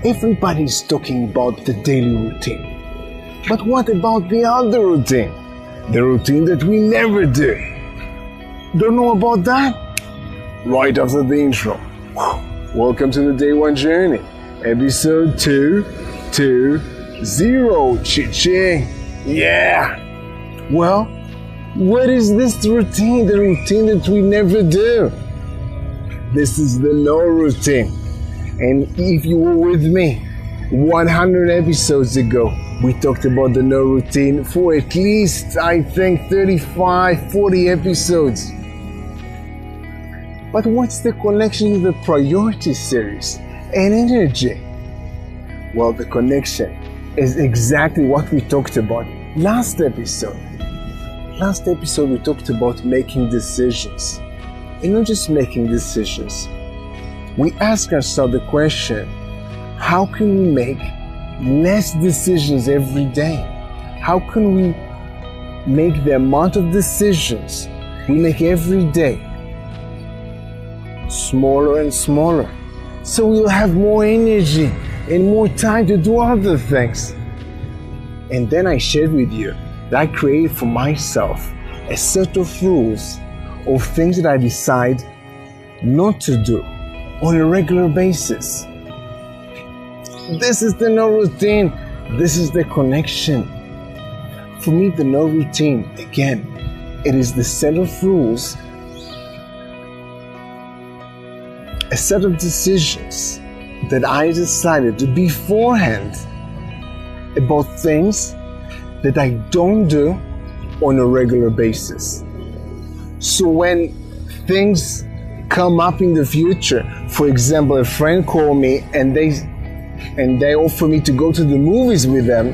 Everybody's talking about the daily routine. But what about the other routine? The routine that we never do. Don't know about that? Right after the intro. Welcome to the Day One Journey, episode 220. Cha-ching. Yeah. Well, what is this routine? The routine that we never do. This is the no routine. And if you were with me 100 episodes ago, we talked about the no routine for at least, I think, 35, 40 episodes. But what's the connection to the priority series and energy? Well, the connection is exactly what we talked about last episode. Last episode, we talked about making decisions. And not just making decisions. We ask ourselves the question, how can we make less decisions every day? How can we make the amount of decisions we make every day smaller and smaller, so we'll have more energy and more time to do other things? And then I shared with you that I created for myself a set of rules of things that I decide not to do on a regular basis. This is the no routine. This is the connection. For me, the no routine, again, it is the set of rules, a set of decisions that I decided to beforehand about things that I don't do on a regular basis. So when things come up in the future, for example, a friend called me and they offer me to go to the movies with them.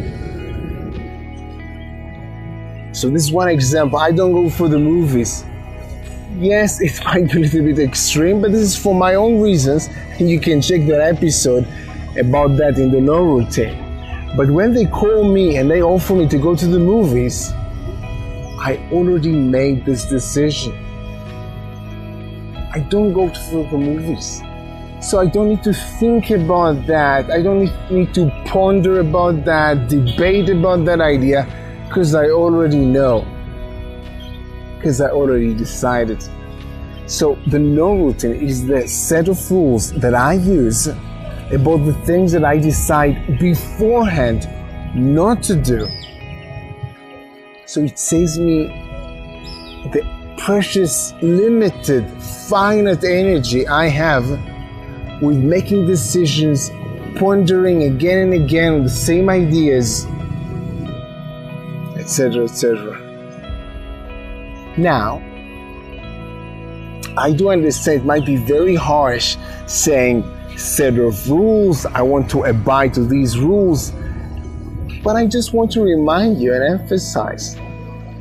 So this is one example. I don't go for the movies. Yes, it might be a little bit extreme, but this is for my own reasons. And you can check that episode about that in the no routine. But when they call me and they offer me to go to the movies, I already made this decision. I don't go to the movies. So I don't need to think about that. I don't need to ponder about that, debate about that idea, because I already know. Because I already decided. So the no routine is the set of rules that I use about the things that I decide beforehand not to do. So it saves me the precious, limited, finite energy I have with making decisions, pondering again and again on the same ideas, etc., etc. Now, I do understand it might be very harsh saying set of rules, I want to abide to these rules, but I just want to remind you and emphasize,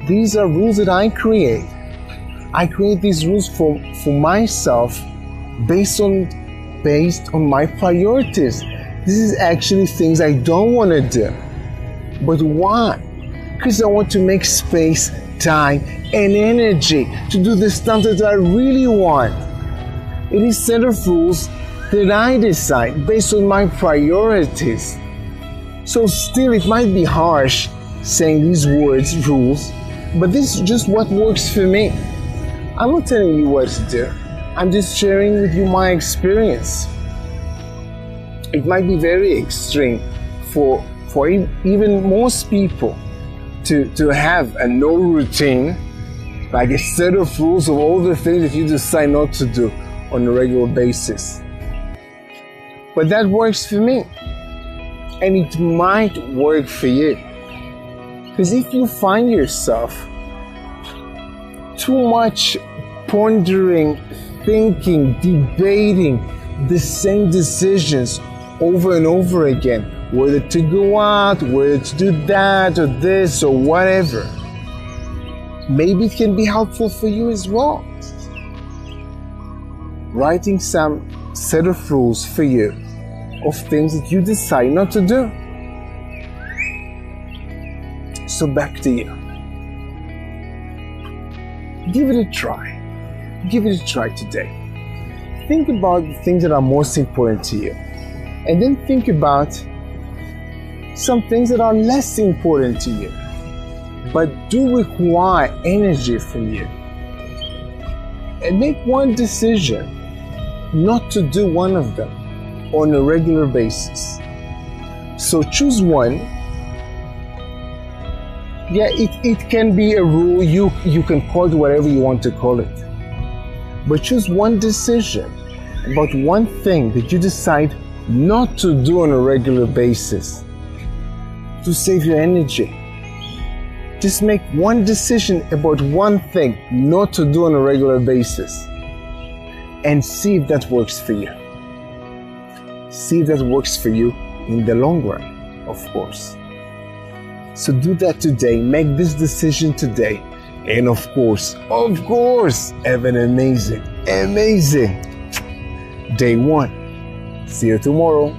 these are rules that I create. I create these rules for myself based on my priorities. This is actually things I don't want to do. But why? Because I want to make space, time, and energy to do the stuff that I really want. It is a set of rules that I decide based on my priorities. So still, it might be harsh saying these words, rules, but this is just what works for me. I'm not telling you what to do. I'm just sharing with you my experience. It might be very extreme for even most people to have a no routine, like a set of rules of all the things that you decide not to do on a regular basis. But that works for me. And it might work for you. Because if you find yourself too much pondering, thinking, debating the same decisions over and over again, whether to go out, whether to do that or this or whatever, maybe it can be helpful for you as well. Writing some set of rules for you of things that you decide not to do. So back to you. Give it a try. Give it a try today. Think about the things that are most important to you. And then think about some things that are less important to you, but do require energy from you. And make one decision not to do one of them on a regular basis. So choose one. Yeah, it can be a rule. You can call it whatever you want to call it. But choose one decision about one thing that you decide not to do on a regular basis to save your energy. Just make one decision about one thing not to do on a regular basis and see if that works for you. See if that works for you in the long run, of course. So do that today. Make this decision today. And of course, have an amazing day one. See you tomorrow.